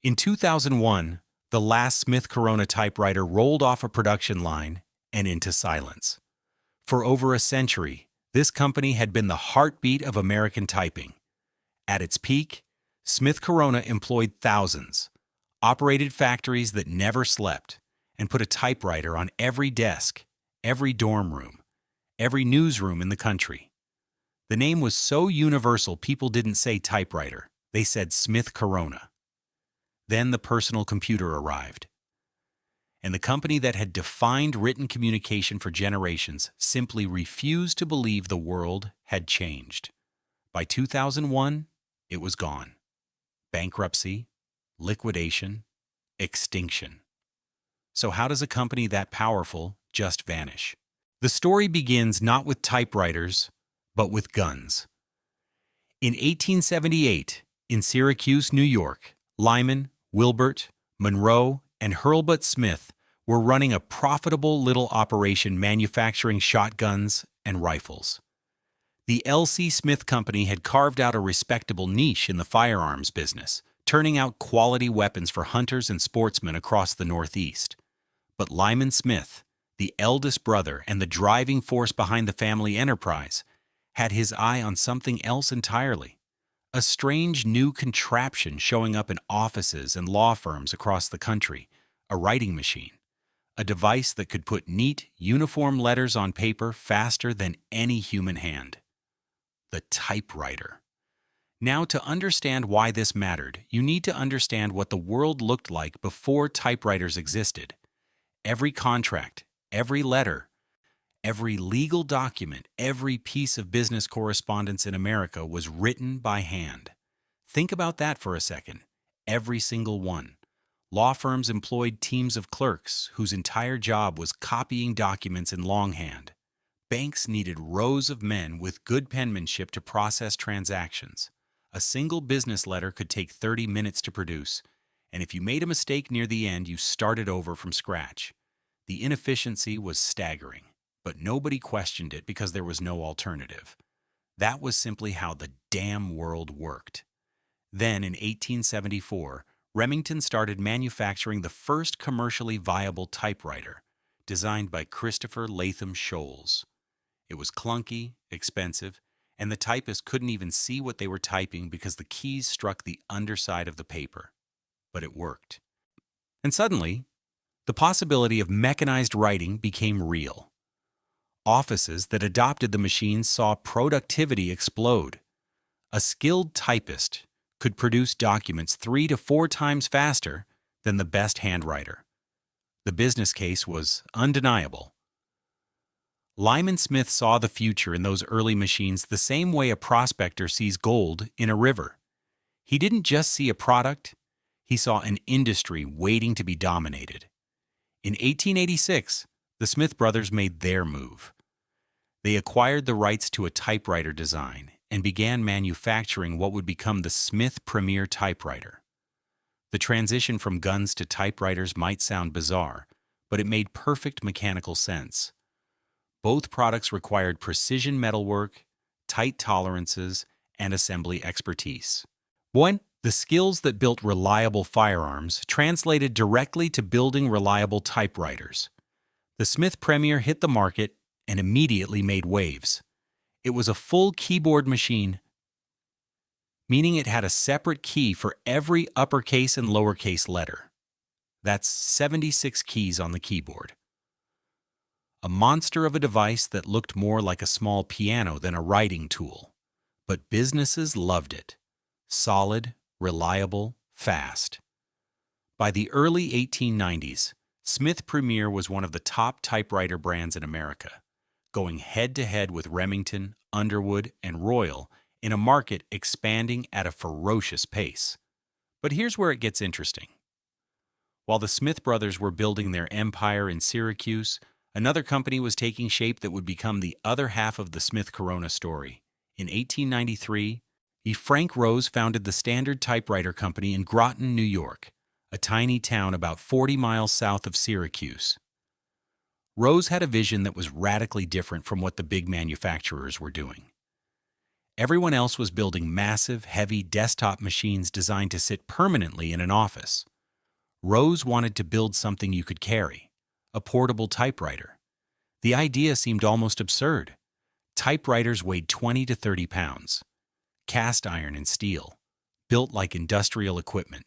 In 2001, the last Smith Corona typewriter rolled off a production line and into silence. For over a century, this company had been the heartbeat of American typing. At its peak, Smith Corona employed thousands, operated factories that never slept, and put a typewriter on every desk, every dorm room, every newsroom in the country. The name was so universal people didn't say typewriter, they said Smith Corona. Then the personal computer arrived. And the company that had defined written communication for generations simply refused to believe the world had changed. By 2001, it was gone. Bankruptcy, liquidation, extinction. So how does a company that powerful just vanish? The story begins not with typewriters, but with guns. In 1878, in Syracuse, New York, Lyman, Wilbert, Monroe, and Hurlbut Smith were running a profitable little operation manufacturing shotguns and rifles. The L.C. Smith Company had carved out a respectable niche in the firearms business, turning out quality weapons for hunters and sportsmen across the Northeast. But Lyman Smith, the eldest brother and the driving force behind the family enterprise, had his eye on something else entirely. A strange new contraption showing up in offices and law firms across the country, a writing machine, a device that could put neat, uniform letters on paper faster than any human hand. The typewriter. Now, to understand why this mattered, you need to understand what the world looked like before typewriters existed. Every contract, every letter, every legal document, every piece of business correspondence in America was written by hand. Think about that for a second. Every single one. Law firms employed teams of clerks whose entire job was copying documents in longhand. Banks needed rows of men with good penmanship to process transactions. A single business letter could take 30 minutes to produce, and if you made a mistake near the end, you started over from scratch. The inefficiency was staggering, but nobody questioned it because there was no alternative. That was simply how the damn world worked. Then, in 1874, Remington started manufacturing the first commercially viable typewriter, designed by Christopher Latham Scholes. It was clunky, expensive, and the typist couldn't even see what they were typing because the keys struck the underside of the paper. But it worked. And suddenly, the possibility of mechanized writing became real. Offices that adopted the machines saw productivity explode. A skilled typist could produce documents 3 to 4 times faster than the best handwriter. The business case was undeniable. Lyman Smith saw the future in those early machines the same way a prospector sees gold in a river. He didn't just see a product, he saw an industry waiting to be dominated. In 1886, the Smith brothers made their move. They acquired the rights to a typewriter design and began manufacturing what would become the Smith Premier typewriter. The transition from guns to typewriters might sound bizarre, but it made perfect mechanical sense. Both products required precision metalwork, tight tolerances, and assembly expertise. The skills that built reliable firearms translated directly to building reliable typewriters. The Smith Premier hit the market and immediately made waves. It was a full keyboard machine, meaning it had a separate key for every uppercase and lowercase letter. That's 76 keys on the keyboard. A monster of a device that looked more like a small piano than a writing tool. But businesses loved it. Solid, reliable, fast. By the early 1890s, Smith Premier was one of the top typewriter brands in America, going head-to-head with Remington, Underwood, and Royal in a market expanding at a ferocious pace. But here's where it gets interesting. While the Smith brothers were building their empire in Syracuse, another company was taking shape that would become the other half of the Smith Corona story. In 1893, Frank Rose founded the Standard Typewriter Company in Groton, New York, a tiny town about 40 miles south of Syracuse. Rose had a vision that was radically different from what the big manufacturers were doing. Everyone else was building massive, heavy desktop machines designed to sit permanently in an office. Rose wanted to build something you could carry, a portable typewriter. The idea seemed almost absurd. Typewriters weighed 20 to 30 pounds, cast iron and steel, built like industrial equipment.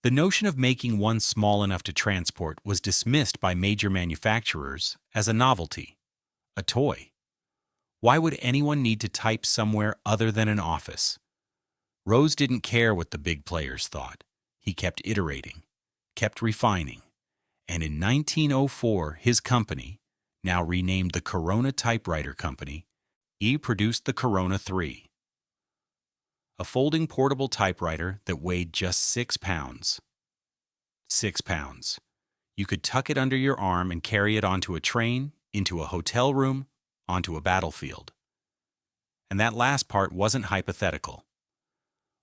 The notion of making one small enough to transport was dismissed by major manufacturers as a novelty, a toy. Why would anyone need to type somewhere other than an office? Rose didn't care what the big players thought. He kept iterating, kept refining, and in 1904, his company, now renamed the Corona Typewriter Company, produced the Corona 3, a folding portable typewriter that weighed just 6 pounds. 6 pounds. You could tuck it under your arm and carry it onto a train, into a hotel room, onto a battlefield. And that last part wasn't hypothetical.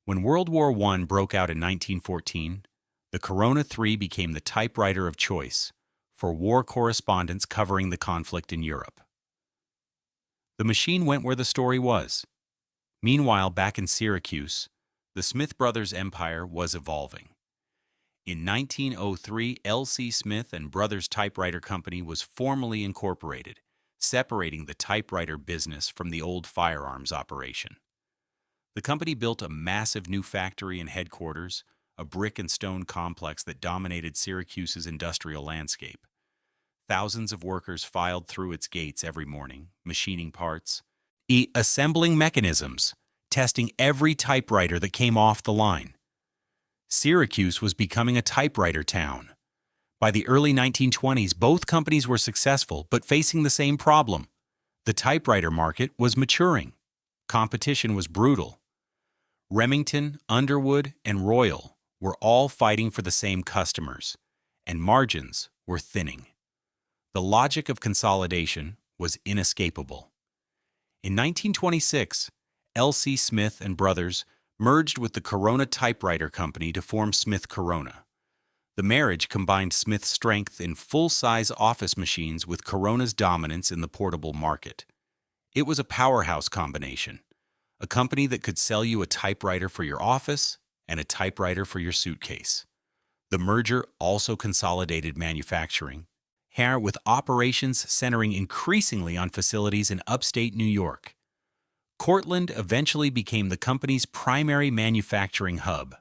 When World War I broke out in 1914, the Corona 3 became the typewriter of choice for war correspondents covering the conflict in Europe. The machine went where the story was. Meanwhile, back in Syracuse, the Smith Brothers empire was evolving. In 1903, L.C. Smith and Brothers Typewriter Company was formally incorporated, separating the typewriter business from the old firearms operation. The company built a massive new factory and headquarters, a brick and stone complex that dominated Syracuse's industrial landscape. Thousands of workers filed through its gates every morning, machining parts, assembling mechanisms, testing every typewriter that came off the line. Syracuse was becoming a typewriter town. By the early 1920s, both companies were successful, but facing the same problem. The typewriter market was maturing. Competition was brutal. Remington, Underwood, and Royal were all fighting for the same customers, and margins were thinning. The logic of consolidation was inescapable. In 1926, L.C. Smith and Brothers merged with the Corona Typewriter Company to form Smith Corona. The marriage combined Smith's strength in full-size office machines with Corona's dominance in the portable market. It was a powerhouse combination, a company that could sell you a typewriter for your office and a typewriter for your suitcase. The merger also consolidated manufacturing, with operations centering increasingly on facilities in upstate New York. Cortland eventually became the company's primary manufacturing hub,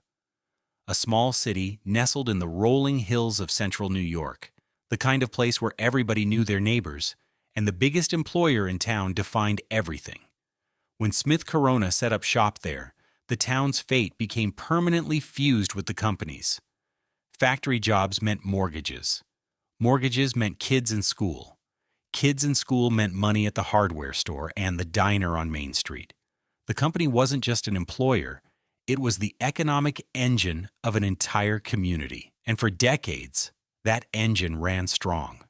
a small city nestled in the rolling hills of central New York, the kind of place where everybody knew their neighbors, and the biggest employer in town defined everything. When Smith Corona set up shop there, the town's fate became permanently fused with the company's. Factory jobs meant mortgages. Mortgages meant kids in school. Kids in school meant money at the hardware store and the diner on Main Street. The company wasn't just an employer, it was the economic engine of an entire community. And for decades, that engine ran strong.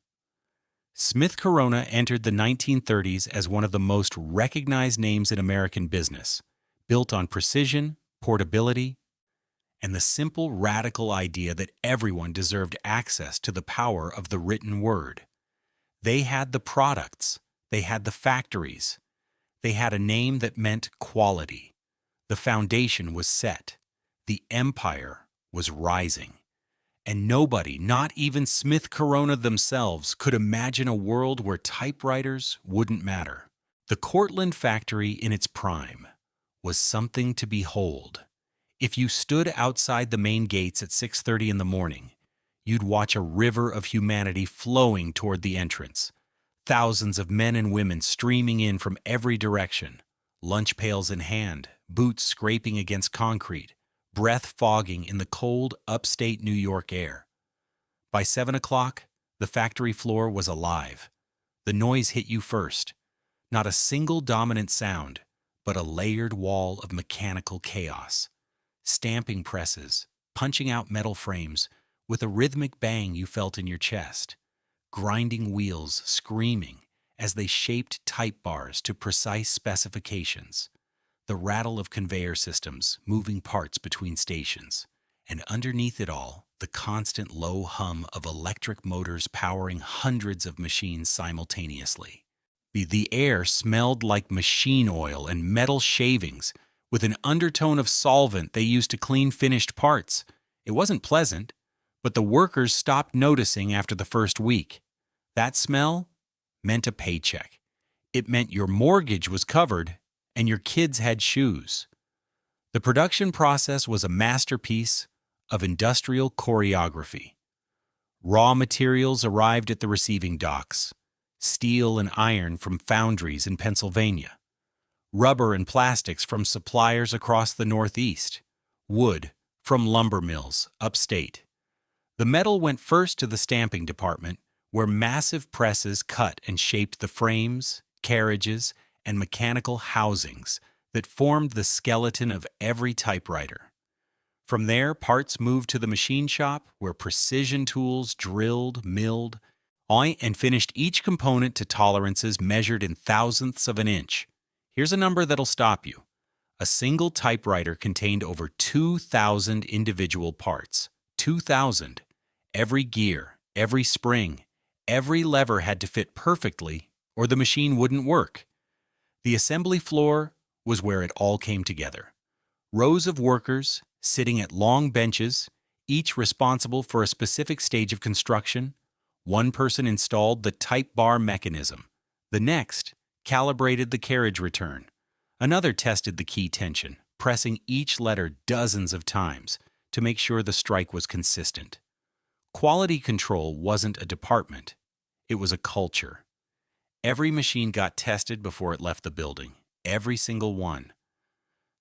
Smith Corona entered the 1930s as one of the most recognized names in American business, built on precision, portability, and the simple, radical idea that everyone deserved access to the power of the written word. They had the products, they had the factories, they had a name that meant quality. The foundation was set, the empire was rising. And nobody, not even Smith Corona themselves, could imagine a world where typewriters wouldn't matter. The Cortland factory in its prime was something to behold. If you stood outside the main gates at 6:30 in the morning, you'd watch a river of humanity flowing toward the entrance. Thousands of men and women streaming in from every direction, lunch pails in hand, boots scraping against concrete, breath fogging in the cold upstate New York air. By 7 o'clock, the factory floor was alive. The noise hit you first. Not a single dominant sound, but a layered wall of mechanical chaos. Stamping presses, punching out metal frames, with a rhythmic bang you felt in your chest. Grinding wheels screaming as they shaped type bars to precise specifications. The rattle of conveyor systems moving parts between stations. And underneath it all, the constant low hum of electric motors powering hundreds of machines simultaneously. The air smelled like machine oil and metal shavings, with an undertone of solvent they used to clean finished parts. It wasn't pleasant, but the workers stopped noticing after the first week. That smell meant a paycheck. It meant your mortgage was covered and your kids had shoes. The production process was a masterpiece of industrial choreography. Raw materials arrived at the receiving docks: steel and iron from foundries in Pennsylvania, rubber and plastics from suppliers across the Northeast, wood from lumber mills upstate. The metal went first to the stamping department, where massive presses cut and shaped the frames, carriages, and mechanical housings that formed the skeleton of every typewriter. From there, parts moved to the machine shop, where precision tools drilled, milled, and finished each component to tolerances measured in thousandths of an inch. Here's a number that'll stop you. A single typewriter contained over 2,000 individual parts. 2,000. Every gear, every spring, every lever had to fit perfectly, or the machine wouldn't work. The assembly floor was where it all came together. Rows of workers sitting at long benches, each responsible for a specific stage of construction. One person installed the type bar mechanism. The next calibrated the carriage return. Another tested the key tension, pressing each letter dozens of times to make sure the strike was consistent. Quality control wasn't a department. It was a culture. Every machine got tested before it left the building. Every single one.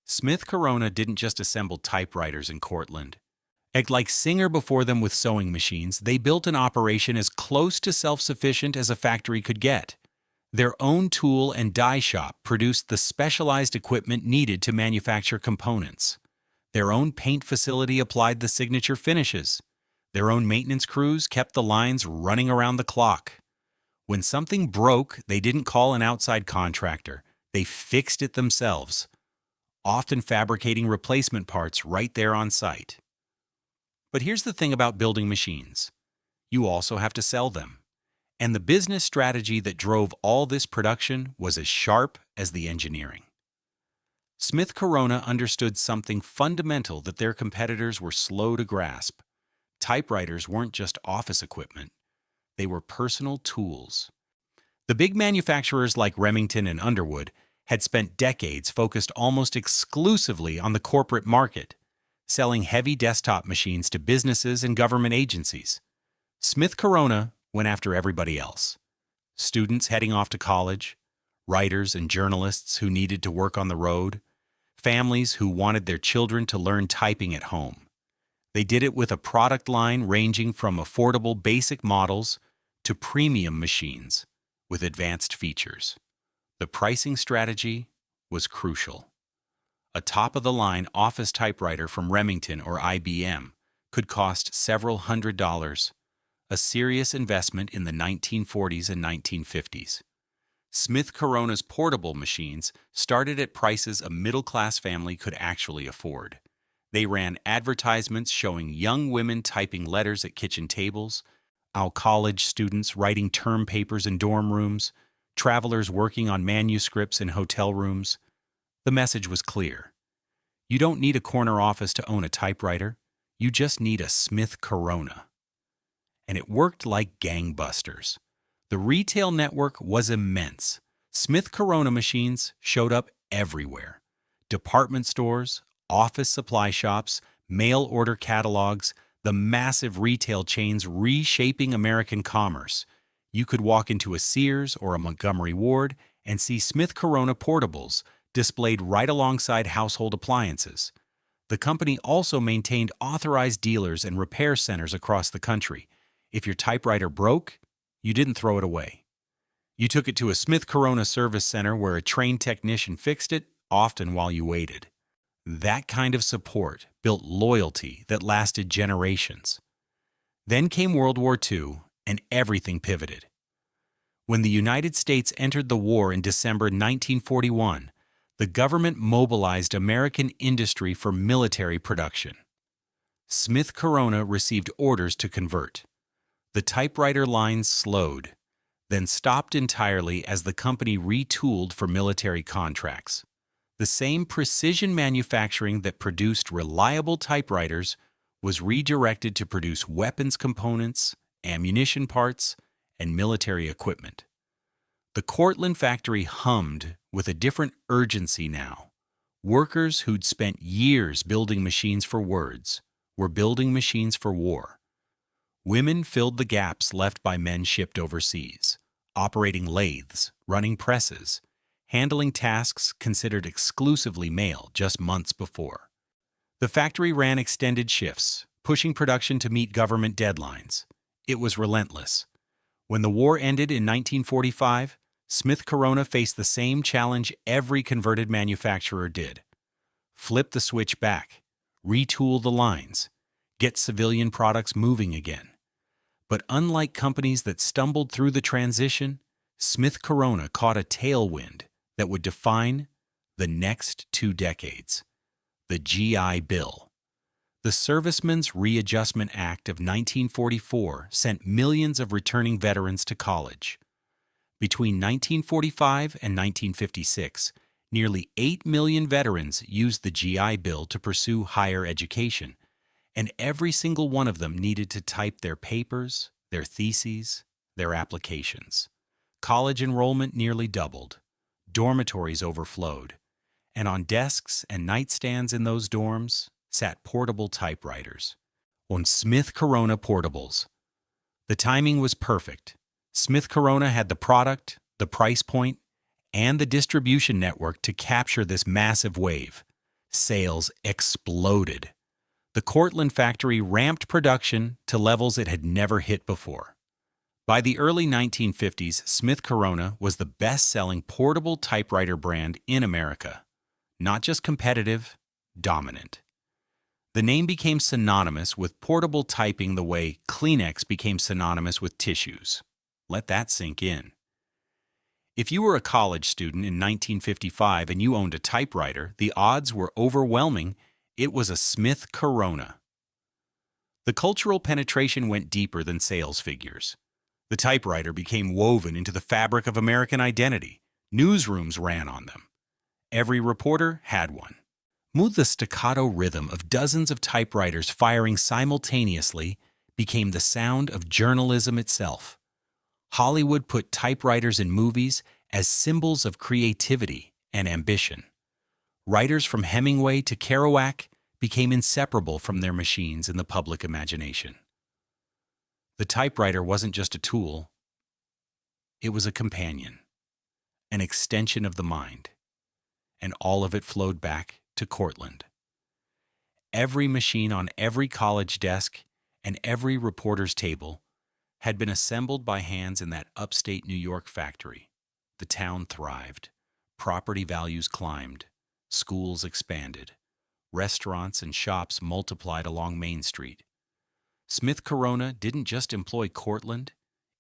Smith Corona didn't just assemble typewriters in Cortland. Like Singer before them with sewing machines, they built an operation as close to self-sufficient as a factory could get. Their own tool and die shop produced the specialized equipment needed to manufacture components. Their own paint facility applied the signature finishes. Their own maintenance crews kept the lines running around the clock. When something broke, they didn't call an outside contractor. They fixed it themselves, often fabricating replacement parts right there on site. But here's the thing about building machines. You also have to sell them. And the business strategy that drove all this production was as sharp as the engineering. Smith Corona understood something fundamental that their competitors were slow to grasp. Typewriters weren't just office equipment. They were personal tools. The big manufacturers like Remington and Underwood had spent decades focused almost exclusively on the corporate market, selling heavy desktop machines to businesses and government agencies. Smith Corona went after everybody else. Students heading off to college, writers and journalists who needed to work on the road, families who wanted their children to learn typing at home. They did it with a product line ranging from affordable basic models to premium machines with advanced features. The pricing strategy was crucial. A top-of-the-line office typewriter from Remington or IBM could cost several $100s, a serious investment in the 1940s and 1950s. Smith Corona's portable machines started at prices a middle-class family could actually afford. They ran advertisements showing young women typing letters at kitchen tables, our college students writing term papers in dorm rooms, travelers working on manuscripts in hotel rooms. The message was clear. You don't need a corner office to own a typewriter. You just need a Smith Corona. And it worked like gangbusters. The retail network was immense. Smith Corona machines showed up everywhere. Department stores, office supply shops, mail order catalogs, the massive retail chains reshaping American commerce. You could walk into a Sears or a Montgomery Ward and see Smith Corona portables displayed right alongside household appliances. The company also maintained authorized dealers and repair centers across the country. If your typewriter broke, you didn't throw it away. You took it to a Smith Corona service center where a trained technician fixed it, often while you waited. That kind of support built loyalty that lasted generations. Then came World War II, and everything pivoted. When the United States entered the war in December 1941, the government mobilized American industry for military production. Smith Corona received orders to convert. The typewriter lines slowed. then stopped entirely as the company retooled for military contracts. The same precision manufacturing that produced reliable typewriters was redirected to produce weapons components, ammunition parts, and military equipment. The Cortland factory hummed with a different urgency now. Workers who'd spent years building machines for words were building machines for war. Women filled the gaps left by men shipped overseas, operating lathes, running presses, handling tasks considered exclusively male just months before. The factory ran extended shifts, pushing production to meet government deadlines. It was relentless. When the war ended in 1945, Smith Corona faced the same challenge every converted manufacturer did. Flip the switch back, retool the lines, get civilian products moving again. But unlike companies that stumbled through the transition, Smith Corona caught a tailwind that would define the next 2 decades. The GI Bill. The Servicemen's Readjustment Act of 1944 sent millions of returning veterans to college. Between 1945 and 1956, nearly 8 million veterans used the GI Bill to pursue higher education, and every single one of them needed to type their papers, their theses, their applications. College enrollment nearly doubled. Dormitories overflowed, and on desks and nightstands in those dorms sat portable typewriters. On Smith Corona portables. The timing was perfect. Smith Corona had the product, the price point, and the distribution network to capture this massive wave. Sales exploded. The Cortland factory ramped production to levels it had never hit before. By the early 1950s, Smith Corona was the best-selling portable typewriter brand in America. Not just competitive, dominant. The name became synonymous with portable typing the way Kleenex became synonymous with tissues. Let that sink in. If you were a college student in 1955 and you owned a typewriter, the odds were overwhelming it was a Smith Corona. The cultural penetration went deeper than sales figures. The typewriter became woven into the fabric of American identity. Newsrooms ran on them. Every reporter had one. The staccato rhythm of dozens of typewriters firing simultaneously became the sound of journalism itself. Hollywood put typewriters in movies as symbols of creativity and ambition. Writers from Hemingway to Kerouac became inseparable from their machines in the public imagination. The typewriter wasn't just a tool, it was a companion, an extension of the mind, and all of it flowed back to Cortland. Every machine on every college desk and every reporter's table had been assembled by hands in that upstate New York factory. The town thrived, property values climbed, schools expanded, restaurants and shops multiplied along Main Street. Smith Corona didn't just employ Cortland,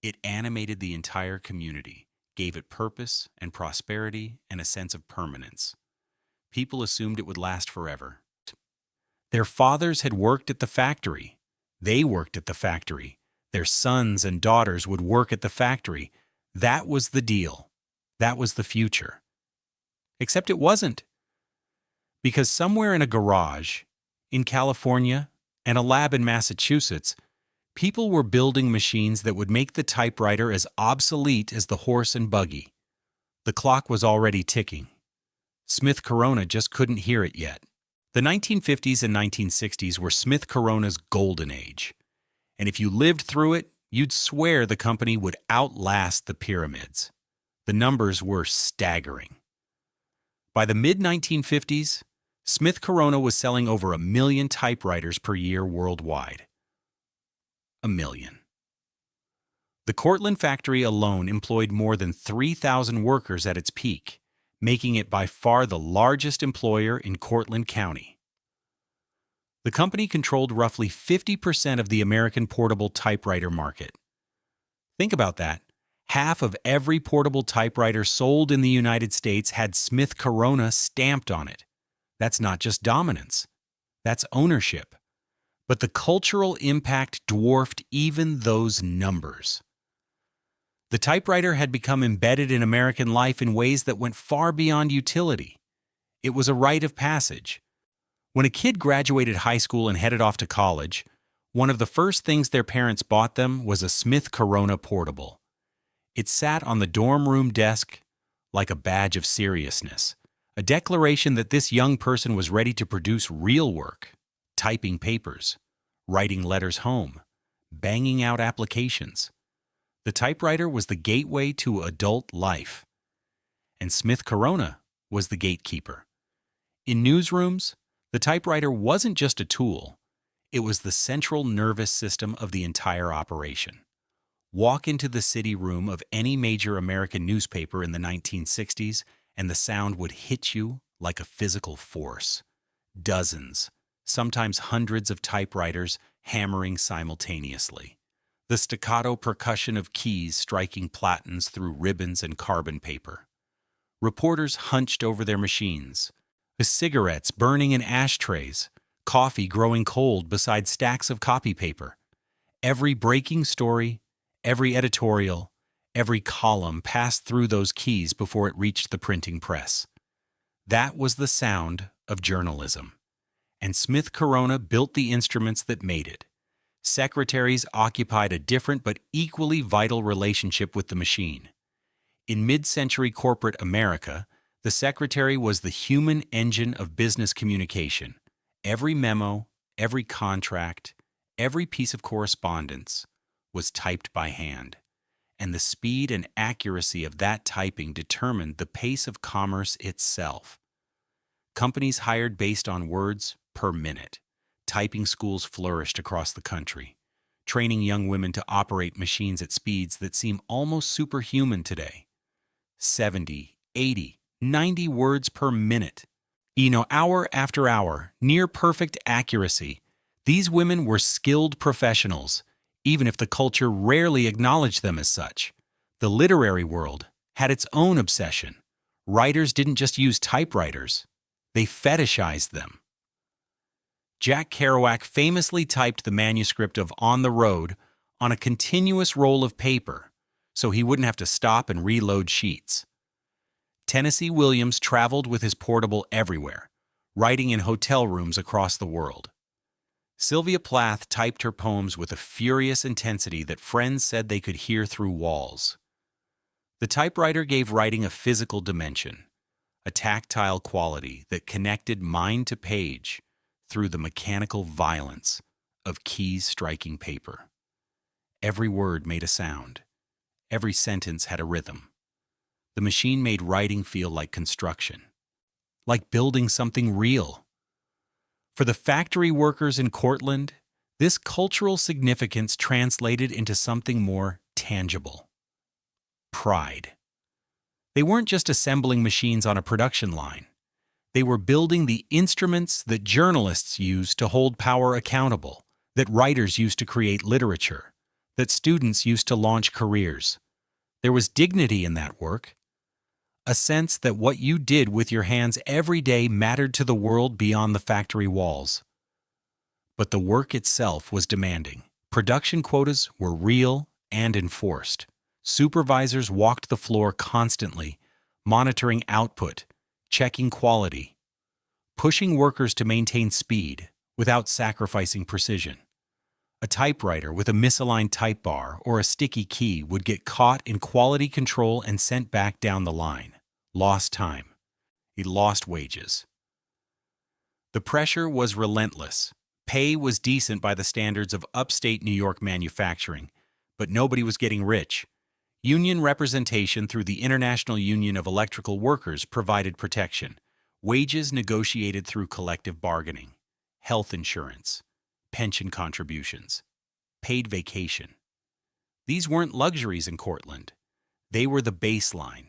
it animated the entire community, gave it purpose and prosperity and a sense of permanence. People assumed it would last forever. Their fathers had worked at the factory. They worked at the factory. Their sons and daughters would work at the factory. That was the deal. That was the future. Except it wasn't. Because somewhere in a garage, in California, and a lab in Massachusetts, people were building machines that would make the typewriter as obsolete as the horse and buggy. The clock was already ticking. Smith Corona just couldn't hear it yet. The 1950s and 1960s were Smith Corona's golden age. And if you lived through it, you'd swear the company would outlast the pyramids. The numbers were staggering. By the mid-1950s, Smith Corona was selling over 1 million typewriters per year worldwide. 1 million. The Cortland factory alone employed more than 3,000 workers at its peak, making it by far the largest employer in Cortland County. The company controlled roughly 50% of the American portable typewriter market. Think about that. Half of every portable typewriter sold in the United States had Smith Corona stamped on it. That's not just dominance. That's ownership. But the cultural impact dwarfed even those numbers. The typewriter had become embedded in American life in ways that went far beyond utility. It was a rite of passage. When a kid graduated high school and headed off to college, one of the first things their parents bought them was a Smith Corona portable. It sat on the dorm room desk like a badge of seriousness, a declaration that this young person was ready to produce real work, typing papers, writing letters home, banging out applications. The typewriter was the gateway to adult life, and Smith Corona was the gatekeeper. In newsrooms, the typewriter wasn't just a tool, it was the central nervous system of the entire operation. Walk into the city room of any major American newspaper in the 1960s, and the sound would hit you like a physical force. Dozens, sometimes hundreds of typewriters hammering simultaneously. The staccato percussion of keys striking platens through ribbons and carbon paper. Reporters hunched over their machines, with cigarettes burning in ashtrays, coffee growing cold beside stacks of copy paper. Every breaking story, every editorial, every column passed through those keys before it reached the printing press. That was the sound of journalism. And Smith Corona built the instruments that made it. Secretaries occupied a different but equally vital relationship with the machine. In mid-century corporate America, the secretary was the human engine of business communication. Every memo, every contract, every piece of correspondence was typed by hand, and the speed and accuracy of that typing determined the pace of commerce itself. Companies hired based on words per minute. Typing schools flourished across the country, training young women to operate machines at speeds that seem almost superhuman today. 70, 80, 90 words per minute. Hour after hour, near perfect accuracy. These women were skilled professionals, even if the culture rarely acknowledged them as such. The literary world had its own obsession. Writers didn't just use typewriters, they fetishized them. Jack Kerouac famously typed the manuscript of On the Road on a continuous roll of paper, so he wouldn't have to stop and reload sheets. Tennessee Williams traveled with his portable everywhere, writing in hotel rooms across the world. Sylvia Plath typed her poems with a furious intensity that friends said they could hear through walls. The typewriter gave writing a physical dimension, a tactile quality that connected mind to page through the mechanical violence of keys striking paper. Every word made a sound. Every sentence had a rhythm. The machine made writing feel like construction, like building something real. For the factory workers in Cortland, this cultural significance translated into something more tangible: pride. They weren't just assembling machines on a production line. They were building the instruments that journalists use to hold power accountable, that writers used to create literature, that students used to launch careers. There was dignity in that work, a sense that what you did with your hands every day mattered to the world beyond the factory walls. But the work itself was demanding. Production quotas were real and enforced. Supervisors walked the floor constantly, monitoring output, checking quality, pushing workers to maintain speed without sacrificing precision. A typewriter with a misaligned type bar or a sticky key would get caught in quality control and sent back down the line. Lost time. He lost wages. The pressure was relentless. Pay was decent by the standards of upstate New York manufacturing, but nobody was getting rich. Union representation through the International Union of Electrical Workers provided protection. Wages negotiated through collective bargaining. Health insurance. Pension contributions. Paid vacation. These weren't luxuries in Cortland. They were the baseline,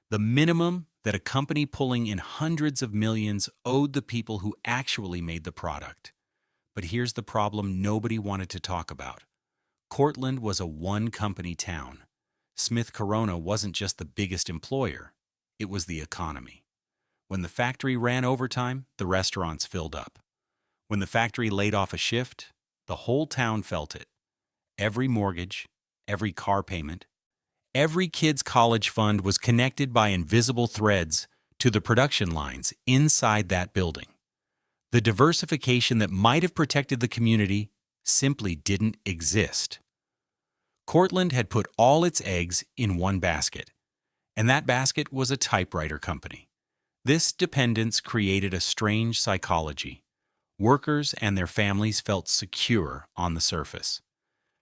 the minimum that a company pulling in hundreds of millions owed the people who actually made the product. But here's the problem nobody wanted to talk about. Cortland was a one-company town. Smith Corona wasn't just the biggest employer, it was the economy. When the factory ran overtime, the restaurants filled up. When the factory laid off a shift, the whole town felt it. Every mortgage, every car payment, Every kid's college fund was connected by invisible threads to the production lines inside that building. The diversification that might have protected the community simply didn't exist. Cortland had put all its eggs in one basket, and that basket was a typewriter company. This dependence created a strange psychology. Workers and their families felt secure on the surface.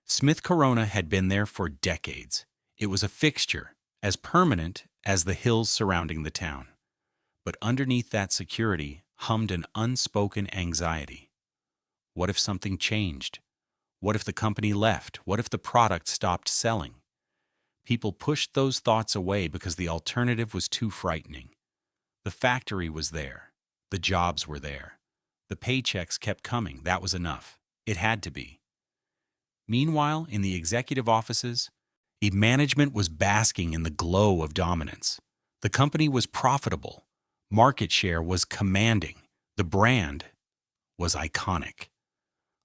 Smith Corona had been there for decades. It was a fixture, as permanent as the hills surrounding the town. But underneath that security hummed an unspoken anxiety. What if something changed? What if the company left? What if the product stopped selling? People pushed those thoughts away because the alternative was too frightening. The factory was there. The jobs were there. The paychecks kept coming. That was enough. It had to be. Meanwhile, in the executive offices, the management was basking in the glow of dominance. The company was profitable. Market share was commanding. The brand was iconic.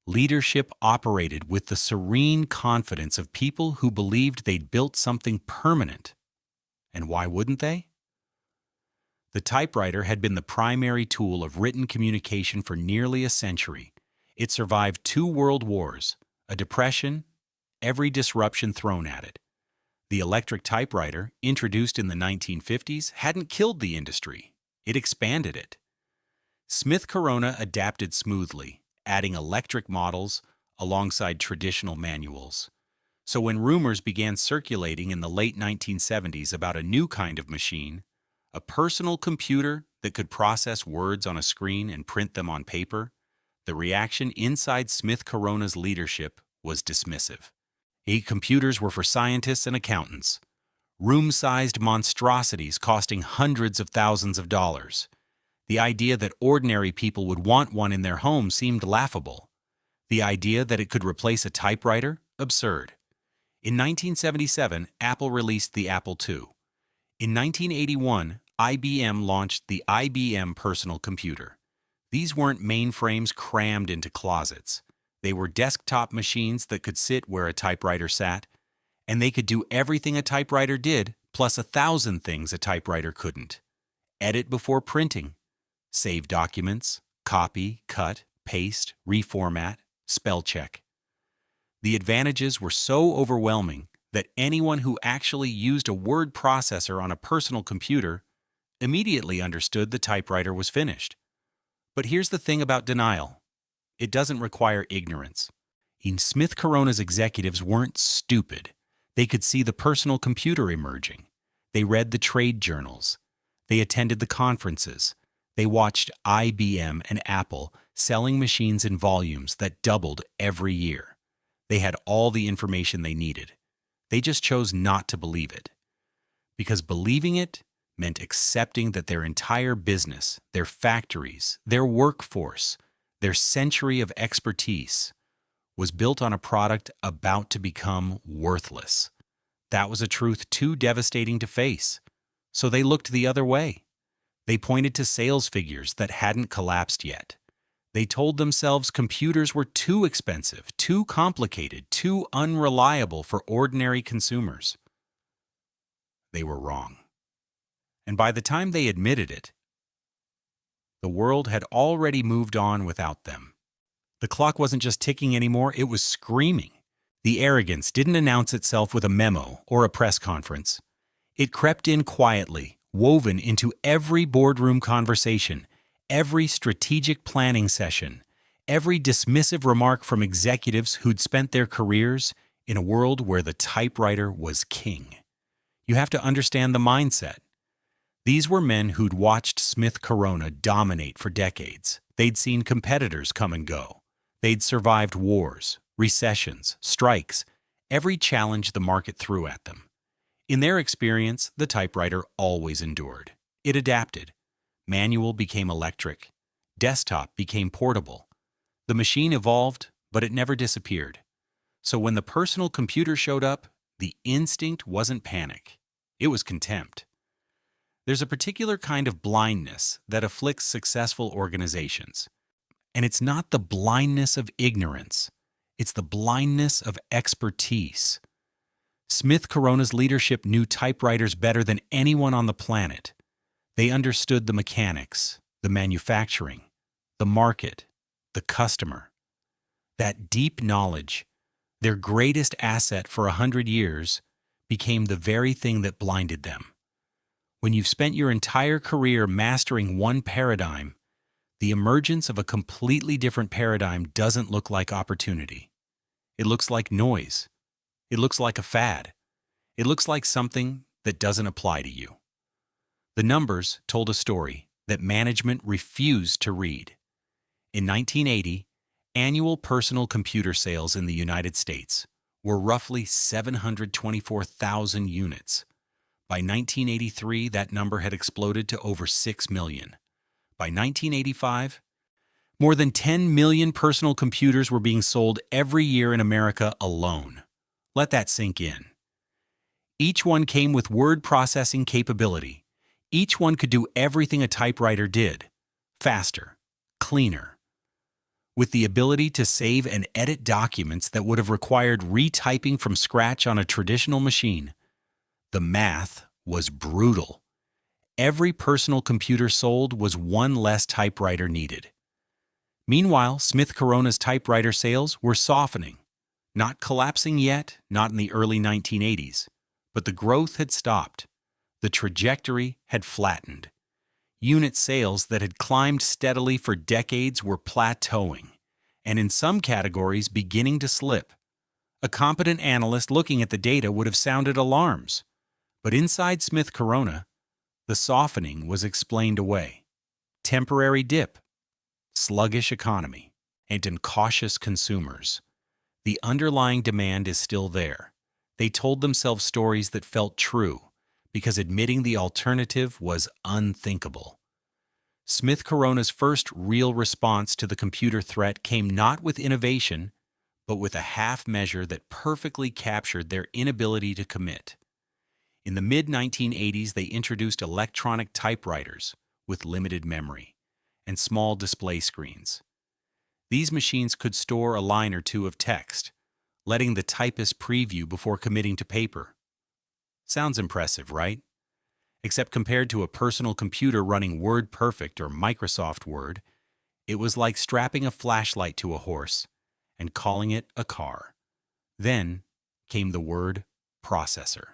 Leadership operated with the serene confidence of people who believed they'd built something permanent. And why wouldn't they? The typewriter had been the primary tool of written communication for nearly a century. It survived 2 world wars, a depression, every disruption thrown at it. The electric typewriter, introduced in the 1950s, hadn't killed the industry. It expanded it. Smith Corona adapted smoothly, adding electric models alongside traditional manuals. So when rumors began circulating in the late 1970s about a new kind of machine, a personal computer that could process words on a screen and print them on paper, the reaction inside Smith Corona's leadership was dismissive. Computers were for scientists and accountants. Room-sized monstrosities costing hundreds of thousands of dollars. The idea that ordinary people would want one in their home seemed laughable. The idea that it could replace a typewriter? Absurd. In 1977, Apple released the Apple II. In 1981, IBM launched the IBM personal computer. These weren't mainframes crammed into closets. They were desktop machines that could sit where a typewriter sat, and they could do everything a typewriter did, plus 1,000 things a typewriter couldn't. Edit before printing, save documents, copy, cut, paste, reformat, spell check. The advantages were so overwhelming that anyone who actually used a word processor on a personal computer immediately understood the typewriter was finished. But here's the thing about denial. It doesn't require ignorance. Smith Corona's executives weren't stupid. They could see the personal computer emerging. They read the trade journals. They attended the conferences. They watched IBM and Apple selling machines in volumes that doubled every year. They had all the information they needed. They just chose not to believe it. Because believing it meant accepting that their entire business, their factories, their workforce, their century of expertise was built on a product about to become worthless. That was a truth too devastating to face. So they looked the other way. They pointed to sales figures that hadn't collapsed yet. They told themselves computers were too expensive, too complicated, too unreliable for ordinary consumers. They were wrong. And by the time they admitted it, the world had already moved on without them. The clock wasn't just ticking anymore, it was screaming. The arrogance didn't announce itself with a memo or a press conference. It crept in quietly, woven into every boardroom conversation, every strategic planning session, every dismissive remark from executives who'd spent their careers in a world where the typewriter was king. You have to understand the mindset. These were men who'd watched Smith Corona dominate for decades. They'd seen competitors come and go. They'd survived wars, recessions, strikes, every challenge the market threw at them. In their experience, the typewriter always endured. It adapted. Manual became electric. Desktop became portable. The machine evolved, but it never disappeared. So when the personal computer showed up, the instinct wasn't panic. It was contempt. There's a particular kind of blindness that afflicts successful organizations. And it's not the blindness of ignorance. It's the blindness of expertise. Smith Corona's leadership knew typewriters better than anyone on the planet. They understood the mechanics, the manufacturing, the market, the customer. That deep knowledge, their greatest asset for 100 years, became the very thing that blinded them. When you've spent your entire career mastering one paradigm, the emergence of a completely different paradigm doesn't look like opportunity. It looks like noise. It looks like a fad. It looks like something that doesn't apply to you. The numbers told a story that management refused to read. In 1980, annual personal computer sales in the United States were roughly 724,000 units. By 1983, that number had exploded to over 6 million. By 1985, more than 10 million personal computers were being sold every year in America alone. Let that sink in. Each one came with word processing capability. Each one could do everything a typewriter did, faster, cleaner. With the ability to save and edit documents that would have required retyping from scratch on a traditional machine. The math was brutal. Every personal computer sold was one less typewriter needed. Meanwhile, Smith Corona's typewriter sales were softening. Not collapsing yet, not in the early 1980s, but the growth had stopped. The trajectory had flattened. Unit sales that had climbed steadily for decades were plateauing, and in some categories beginning to slip. A competent analyst looking at the data would have sounded alarms. But inside Smith Corona, the softening was explained away. Temporary dip, sluggish economy, and cautious consumers. The underlying demand is still there. They told themselves stories that felt true, because admitting the alternative was unthinkable. Smith Corona's first real response to the computer threat came not with innovation, but with a half measure that perfectly captured their inability to commit. In the mid-1980s, they introduced electronic typewriters with limited memory and small display screens. These machines could store a line or two of text, letting the typist preview before committing to paper. Sounds impressive, right? Except compared to a personal computer running WordPerfect or Microsoft Word, it was like strapping a flashlight to a horse and calling it a car. Then came the word processor.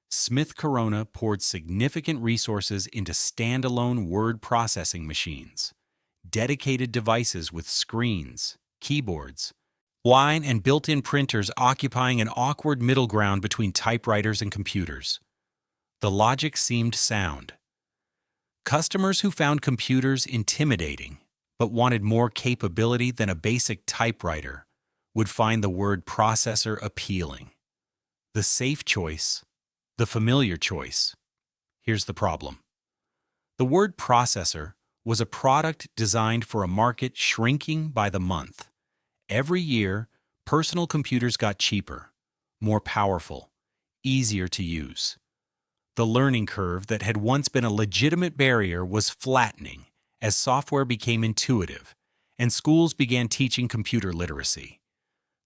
Smith Corona poured significant resources into standalone word processing machines, dedicated devices with screens, keyboards, line and built-in printers occupying an awkward middle ground between typewriters and computers. The logic seemed sound. Customers who found computers intimidating but wanted more capability than a basic typewriter would find the word processor appealing. The safe choice, the familiar choice. Here's the problem. The word processor was a product designed for a market shrinking by the month. Every year, personal computers got cheaper, more powerful, easier to use. The learning curve that had once been a legitimate barrier was flattening as software became intuitive and schools began teaching computer literacy.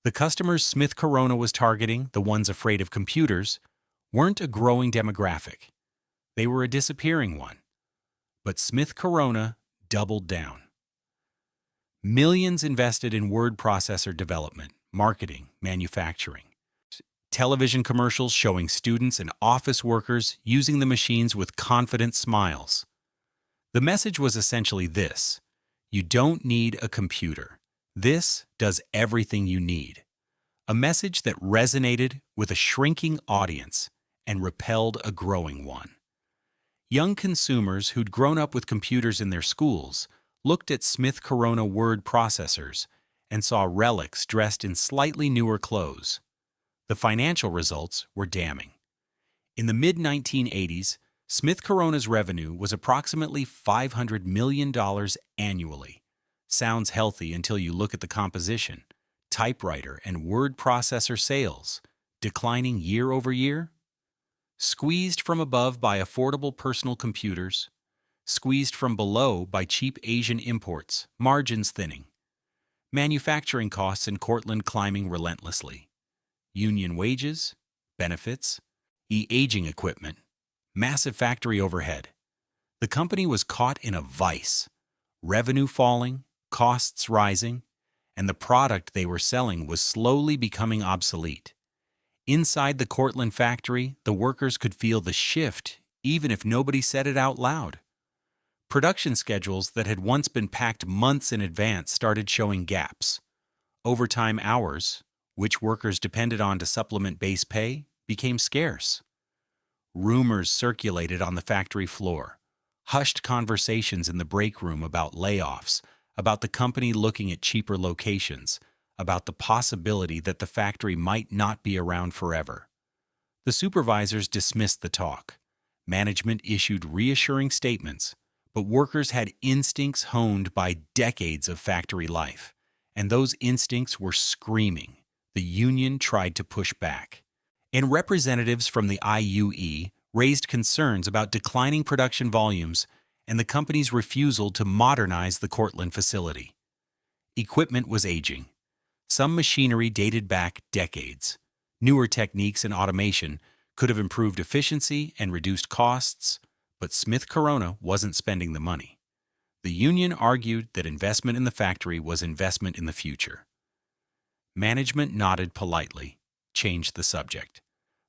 The customers Smith Corona was targeting, the ones afraid of computers, weren't a growing demographic. They were a disappearing one. But Smith Corona doubled down. Millions invested in word processor development, marketing, manufacturing. Television commercials showing students and office workers using the machines with confident smiles. The message was essentially this: you don't need a computer. This does everything you need. A message that resonated with a shrinking audience and repelled a growing one. Young consumers who'd grown up with computers in their schools looked at Smith Corona word processors and saw relics dressed in slightly newer clothes. The financial results were damning. In the mid-1980s, Smith Corona's revenue was approximately $500 million annually. Sounds healthy until you look at the composition. Typewriter and word processor sales, declining year over year. Squeezed from above by affordable personal computers, squeezed from below by cheap Asian imports, margins thinning. Manufacturing costs in Cortland climbing relentlessly. Union wages, benefits, aging equipment, massive factory overhead. The company was caught in a vice. Revenue falling, costs rising, and the product they were selling was slowly becoming obsolete. Inside the Cortland factory, the workers could feel the shift, even if nobody said it out loud. Production schedules that had once been packed months in advance started showing gaps. Overtime hours, which workers depended on to supplement base pay, became scarce. Rumors circulated on the factory floor, hushed conversations in the break room about layoffs, about the company looking at cheaper locations, about the possibility that the factory might not be around forever. The supervisors dismissed the talk. Management issued reassuring statements, but workers had instincts honed by decades of factory life, and those instincts were screaming. The union tried to push back. And representatives from the IUE raised concerns about declining production volumes and the company's refusal to modernize the Cortland facility. Equipment was aging. Some machinery dated back decades. Newer techniques and automation could have improved efficiency and reduced costs, but Smith Corona wasn't spending the money. The union argued that investment in the factory was investment in the future. Management nodded politely, changed the subject.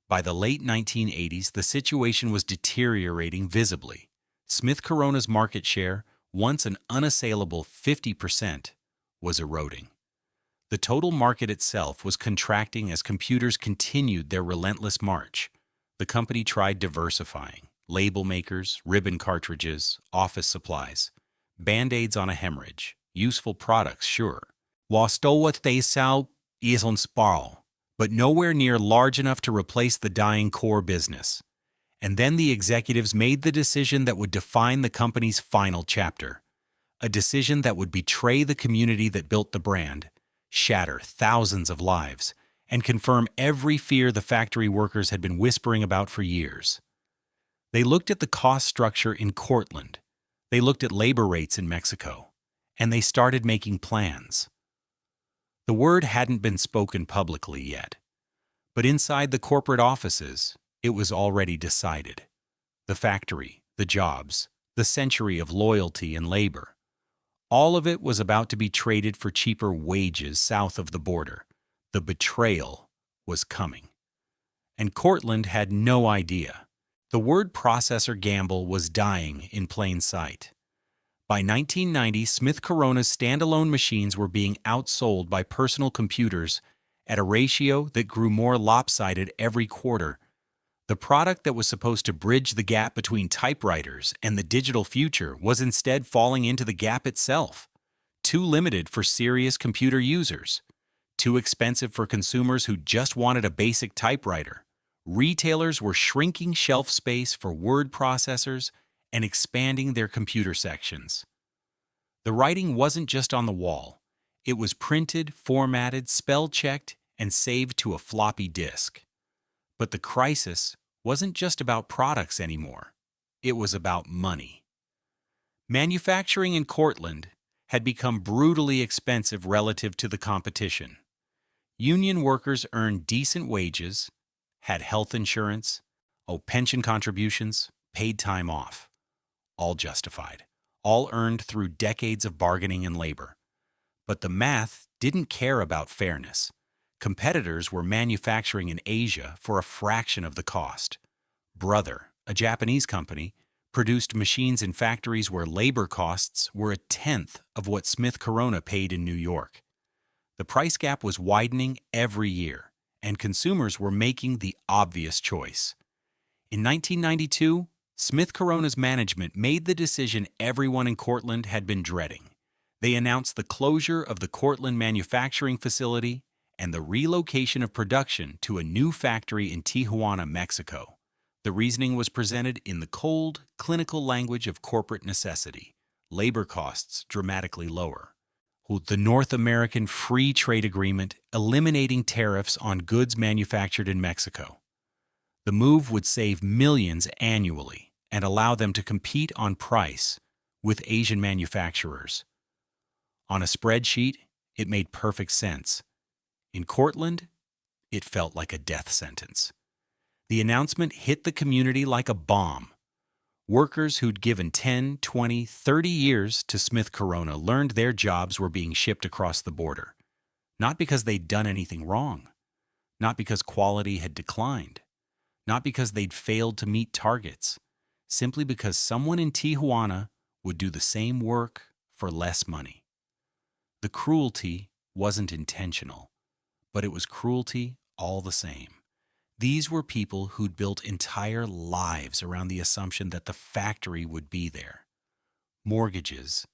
By the late 1980s, the situation was deteriorating visibly. Smith Corona's market share, once an unassailable 50%, was eroding. The total market itself was contracting as computers continued their relentless march. The company tried diversifying: label makers, ribbon cartridges, office supplies, band-aids on a hemorrhage, useful products, sure. While what they sell is on spiral, but nowhere near large enough to replace the dying core business. And then the executives made the decision that would define the company's final chapter. A decision that would betray the community that built the brand, shatter thousands of lives, and confirm every fear the factory workers had been whispering about for years. They looked at the cost structure in Cortland. They looked at labor rates in Mexico. And they started making plans. The word hadn't been spoken publicly yet, but inside the corporate offices, it was already decided. The factory, the jobs, the century of loyalty and labor. All of it was about to be traded for cheaper wages south of the border. The betrayal was coming. And Cortland had no idea. The word processor gamble was dying in plain sight. By 1990, Smith Corona's standalone machines were being outsold by personal computers at a ratio that grew more lopsided every quarter. The product that was supposed to bridge the gap between typewriters and the digital future was instead falling into the gap itself. Too limited for serious computer users. Too expensive for consumers who just wanted a basic typewriter. Retailers were shrinking shelf space for word processors and expanding their computer sections. The writing wasn't just on the wall. It was printed, formatted, spell-checked, and saved to a floppy disk. But the crisis wasn't just about products anymore. It was about money. Manufacturing in Cortland had become brutally expensive relative to the competition. Union workers earned decent wages, had health insurance, pension contributions, paid time off. All justified, all earned through decades of bargaining and labor. But the math didn't care about fairness. Competitors were manufacturing in Asia for a fraction of the cost. Brother, a Japanese company, produced machines in factories where labor costs were a tenth of what Smith Corona paid in New York. The price gap was widening every year, and consumers were making the obvious choice. In 1992, Smith Corona's management made the decision everyone in Cortland had been dreading. They announced the closure of the Cortland manufacturing facility and the relocation of production to a new factory in Tijuana, Mexico. The reasoning was presented in the cold, clinical language of corporate necessity: labor costs dramatically lower. The North American Free Trade Agreement eliminating tariffs on goods manufactured in Mexico. The move would save millions annually and allow them to compete on price with Asian manufacturers. On a spreadsheet, it made perfect sense. In Cortland, it felt like a death sentence. The announcement hit the community like a bomb. Workers who'd given 10, 20, 30 years to Smith Corona learned their jobs were being shipped across the border. Not because they'd done anything wrong. Not because quality had declined. Not because they'd failed to meet targets. Simply because someone in Tijuana would do the same work for less money. The cruelty wasn't intentional, but it was cruelty all the same. These were people who'd built entire lives around the assumption that the factory would be there. Mortgages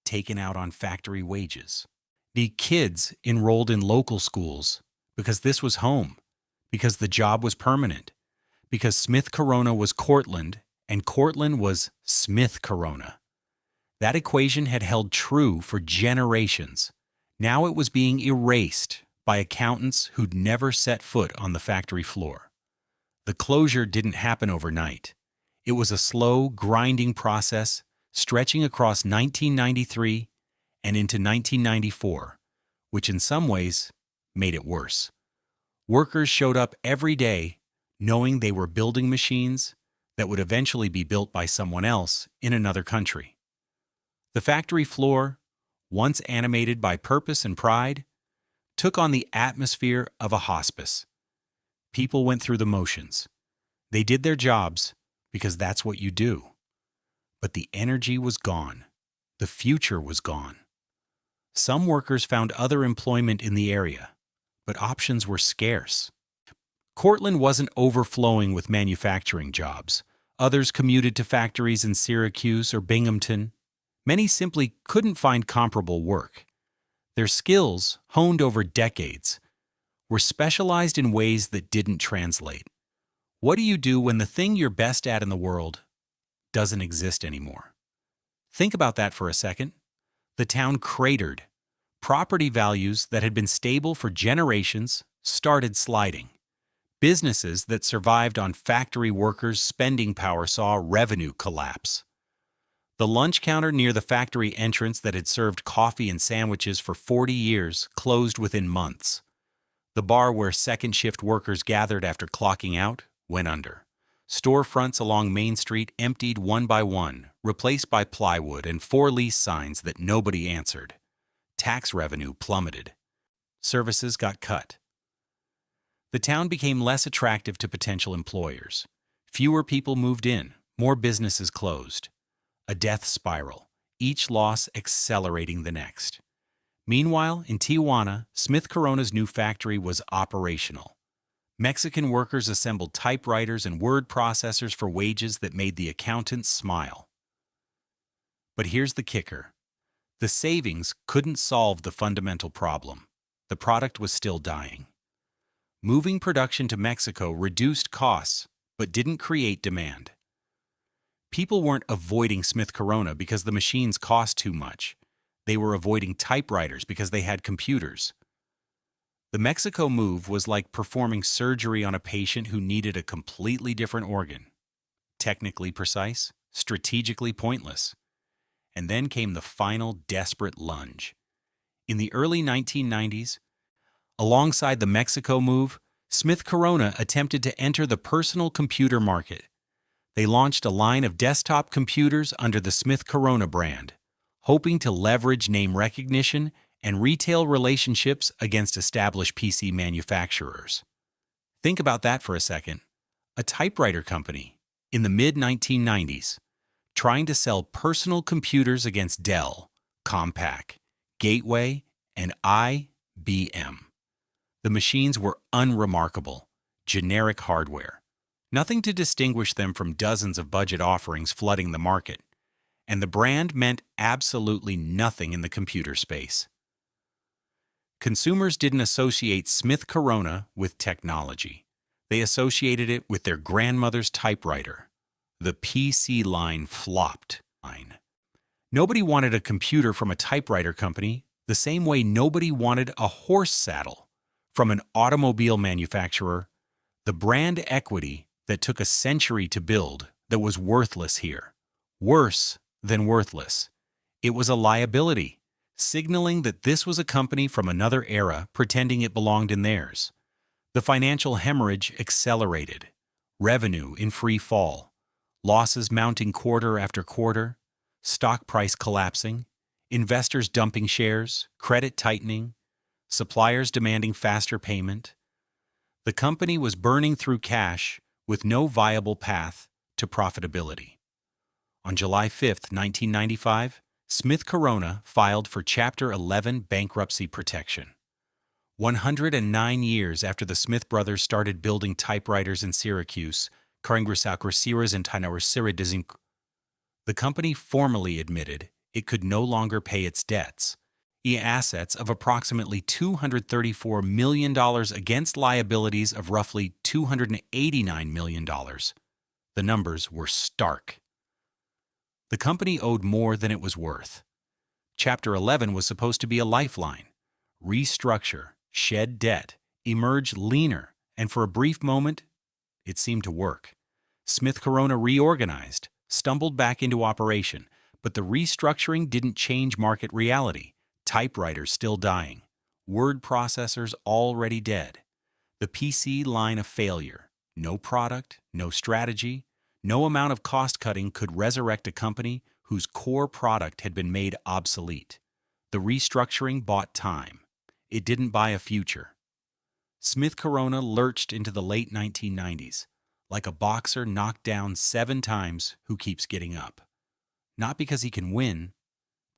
taken out on factory wages. The kids enrolled in local schools because this was home, because the job was permanent, because Smith Corona was Cortland and Cortland was Smith Corona. That equation had held true for generations. Now it was being erased by accountants who'd never set foot on the factory floor. The closure didn't happen overnight. It was a slow, grinding process stretching across 1993 and into 1994, which in some ways made it worse. Workers showed up every day knowing they were building machines that would eventually be built by someone else in another country. The factory floor, once animated by purpose and pride, took on the atmosphere of a hospice. People went through the motions. They did their jobs because that's what you do. But the energy was gone. The future was gone. Some workers found other employment in the area, but options were scarce. Cortland wasn't overflowing with manufacturing jobs. Others commuted to factories in Syracuse or Binghamton. Many simply couldn't find comparable work. Their skills, honed over decades, were specialized in ways that didn't translate. What do you do when the thing you're best at in the world doesn't exist anymore? Think about that for a second. The town cratered. Property values that had been stable for generations started sliding. Businesses that survived on factory workers' spending power saw revenue collapse. The lunch counter near the factory entrance that had served coffee and sandwiches for 40 years closed within months. The bar where second-shift workers gathered after clocking out went under. Storefronts along Main Street emptied one by one, replaced by plywood and for lease signs that nobody answered. Tax revenue plummeted. Services got cut. The town became less attractive to potential employers. Fewer people moved in, more businesses closed. A death spiral, each loss accelerating the next. Meanwhile, in Tijuana, Smith Corona's new factory was operational. Mexican workers assembled typewriters and word processors for wages that made the accountants smile. But here's the kicker. The savings couldn't solve the fundamental problem. The product was still dying. Moving production to Mexico reduced costs, but didn't create demand. People weren't avoiding Smith Corona because the machines cost too much. They were avoiding typewriters because they had computers. The Mexico move was like performing surgery on a patient who needed a completely different organ. Technically precise, strategically pointless. And then came the final desperate lunge. In the early 1990s, alongside the Mexico move, Smith Corona attempted to enter the personal computer market. They launched a line of desktop computers under the Smith Corona brand, hoping to leverage name recognition and retail relationships against established PC manufacturers. Think about that for a second. A typewriter company, in the mid-1990s, trying to sell personal computers against Dell, Compaq, Gateway, and IBM. The machines were unremarkable, generic hardware. Nothing to distinguish them from dozens of budget offerings flooding the market, and the brand meant absolutely nothing in the computer space. Consumers didn't associate Smith Corona with technology. They associated it with their grandmother's typewriter. The PC line flopped. Nobody wanted a computer from a typewriter company the same way nobody wanted a horse saddle from an automobile manufacturer. The brand equity that took a century to build that was worthless here. Worse than worthless. It was a liability, signaling that this was a company from another era pretending it belonged in theirs. The financial hemorrhage accelerated. Revenue in free fall, losses mounting quarter after quarter, stock price collapsing, investors dumping shares, credit tightening, suppliers demanding faster payment. The company was burning through cash with no viable path to profitability. On July 5, 1995, Smith Corona filed for Chapter 11 bankruptcy protection. 109 years after the Smith brothers started building typewriters in Syracuse, the company formally admitted it could no longer pay its debts, assets of approximately $234 million against liabilities of roughly $289 million. The numbers were stark. The company owed more than it was worth. Chapter 11 was supposed to be a lifeline. Restructure, shed debt, emerge leaner, and for a brief moment, it seemed to work. Smith Corona reorganized, stumbled back into operation, but the restructuring didn't change market reality. Typewriters still dying, word processors already dead, the PC line a failure, no product, no strategy, no amount of cost-cutting could resurrect a company whose core product had been made obsolete. The restructuring bought time. It didn't buy a future. Smith Corona lurched into the late 1990s, like a boxer knocked down 7 times who keeps getting up. Not because he can win,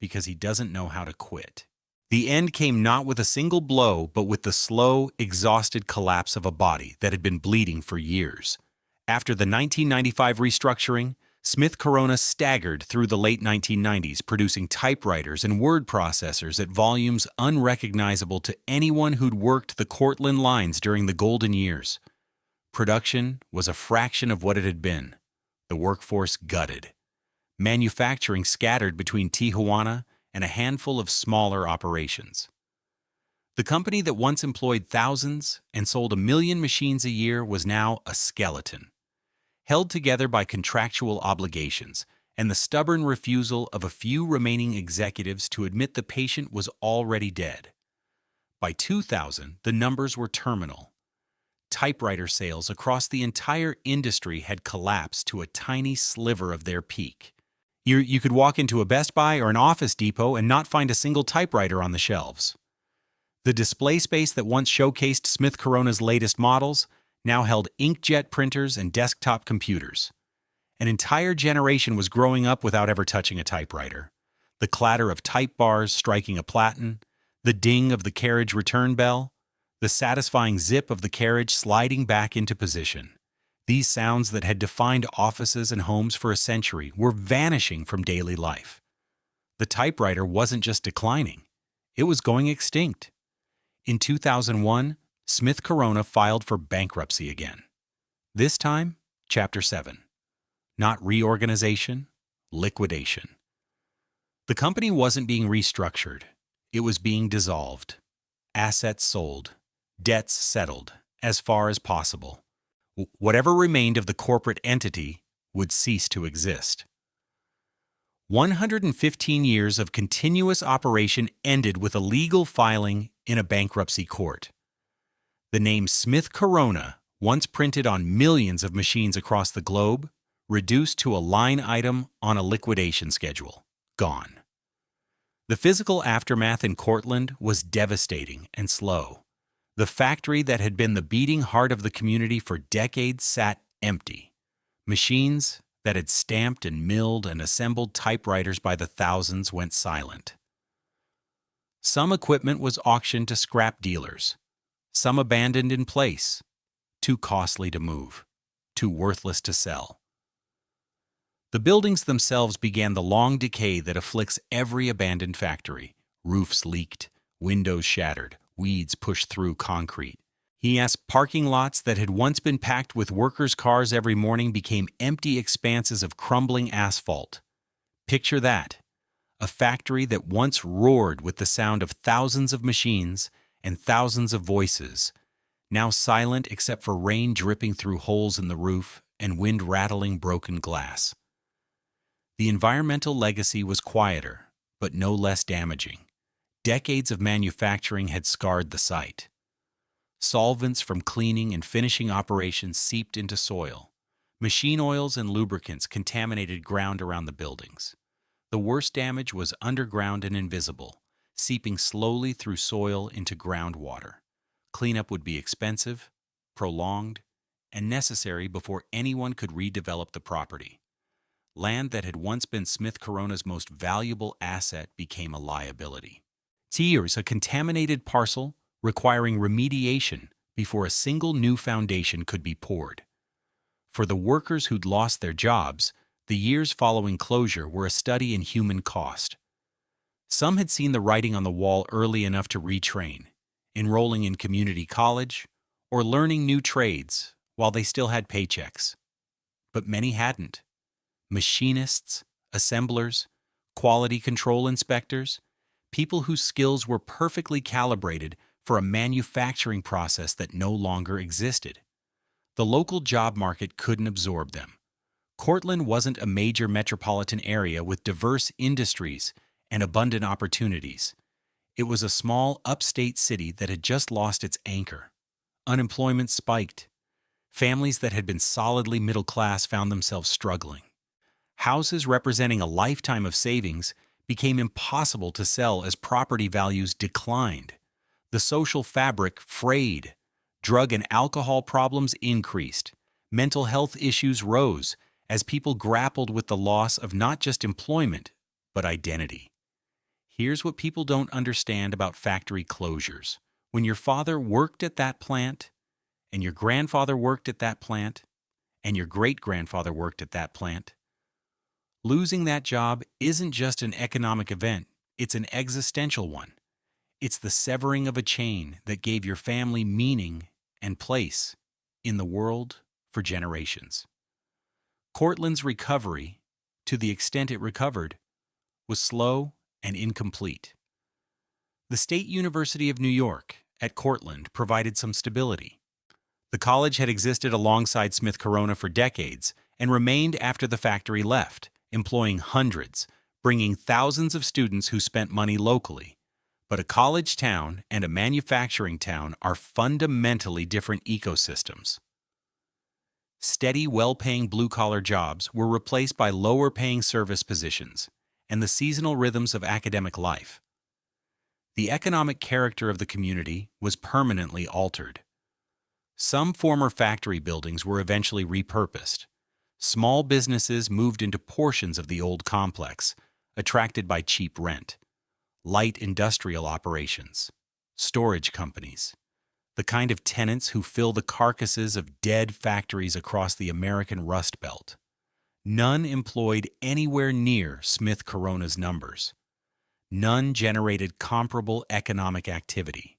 because he doesn't know how to quit. The end came not with a single blow, but with the slow, exhausted collapse of a body that had been bleeding for years. After the 1995 restructuring, Smith Corona staggered through the late 1990s, producing typewriters and word processors at volumes unrecognizable to anyone who'd worked the Cortland lines during the golden years. Production was a fraction of what it had been. The workforce gutted. Manufacturing scattered between Tijuana and a handful of smaller operations. The company that once employed thousands and sold 1 million machines a year was now a skeleton, held together by contractual obligations and the stubborn refusal of a few remaining executives to admit the patient was already dead. By 2000, the numbers were terminal. Typewriter sales across the entire industry had collapsed to a tiny sliver of their peak. You could walk into a Best Buy or an Office Depot and not find a single typewriter on the shelves. The display space that once showcased Smith Corona's latest models now held inkjet printers and desktop computers. An entire generation was growing up without ever touching a typewriter. The clatter of type bars striking a platen, the ding of the carriage return bell, the satisfying zip of the carriage sliding back into position. These sounds that had defined offices and homes for a century were vanishing from daily life. The typewriter wasn't just declining, it was going extinct. In 2001, Smith Corona filed for bankruptcy again. This time, Chapter 7. Not reorganization, liquidation. The company wasn't being restructured, it was being dissolved. Assets sold, debts settled, as far as possible. Whatever remained of the corporate entity would cease to exist. 115 years of continuous operation ended with a legal filing in a bankruptcy court. The name Smith Corona, once printed on millions of machines across the globe, reduced to a line item on a liquidation schedule, gone. The physical aftermath in Cortland was devastating and slow. The factory that had been the beating heart of the community for decades sat empty. Machines that had stamped and milled and assembled typewriters by the thousands went silent. Some equipment was auctioned to scrap dealers, some abandoned in place, too costly to move, too worthless to sell. The buildings themselves began the long decay that afflicts every abandoned factory. Roofs leaked, windows shattered, weeds pushed through concrete. Parking lots that had once been packed with workers' cars every morning became empty expanses of crumbling asphalt. Picture that. A factory that once roared with the sound of thousands of machines and thousands of voices, now silent except for rain dripping through holes in the roof and wind rattling broken glass. The environmental legacy was quieter, but no less damaging. Decades of manufacturing had scarred the site. Solvents from cleaning and finishing operations seeped into soil, Machine oils and lubricants contaminated ground around the buildings. The worst damage was underground and invisible, seeping slowly through soil into groundwater. Cleanup would be expensive, prolonged, and necessary before anyone could redevelop the property. Land that had once been Smith Corona's most valuable asset became a liability. Years, a contaminated parcel requiring remediation before a single new foundation could be poured. For the workers who'd lost their jobs, the years following closure were a study in human cost. Some had seen the writing on the wall early enough to retrain, enrolling in community college, or learning new trades while they still had paychecks. But many hadn't. Machinists, assemblers, quality control inspectors, people whose skills were perfectly calibrated for a manufacturing process that no longer existed. The local job market couldn't absorb them. Cortland wasn't a major metropolitan area with diverse industries and abundant opportunities. It was a small upstate city that had just lost its anchor. Unemployment spiked. Families that had been solidly middle class found themselves struggling. Houses representing a lifetime of savings became impossible to sell as property values declined. The social fabric frayed. Drug and alcohol problems increased. Mental health issues rose as people grappled with the loss of not just employment, but identity. Here's what people don't understand about factory closures. When your father worked at that plant, and your grandfather worked at that plant, and your great-grandfather worked at that plant, losing that job isn't just an economic event, it's an existential one. It's the severing of a chain that gave your family meaning and place in the world for generations. Cortland's recovery, to the extent it recovered, was slow and incomplete. The State University of New York at Cortland provided some stability. The college had existed alongside Smith Corona for decades and remained after the factory left, employing hundreds, bringing thousands of students who spent money locally. But a college town and a manufacturing town are fundamentally different ecosystems. Steady, well-paying blue-collar jobs were replaced by lower-paying service positions and the seasonal rhythms of academic life. The economic character of the community was permanently altered. Some former factory buildings were eventually repurposed. Small businesses moved into portions of the old complex, attracted by cheap rent. Light industrial operations, storage companies, the kind of tenants who fill the carcasses of dead factories across the American Rust Belt. None employed anywhere near Smith Corona's numbers. None generated comparable economic activity.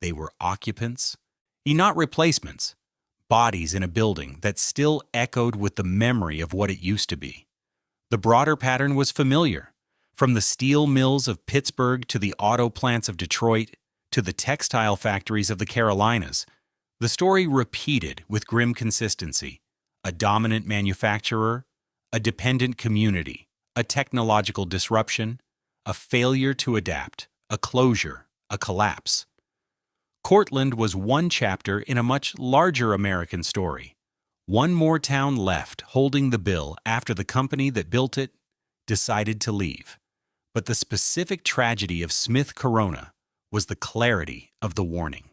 They were occupants, not replacements, bodies in a building that still echoed with the memory of what it used to be. The broader pattern was familiar. From the steel mills of Pittsburgh to the auto plants of Detroit to the textile factories of the Carolinas, the story repeated with grim consistency. A dominant manufacturer, a dependent community, a technological disruption, a failure to adapt, a closure, a collapse. Cortland was one chapter in a much larger American story. One more town left holding the bill after the company that built it decided to leave. But the specific tragedy of Smith Corona was the clarity of the warning.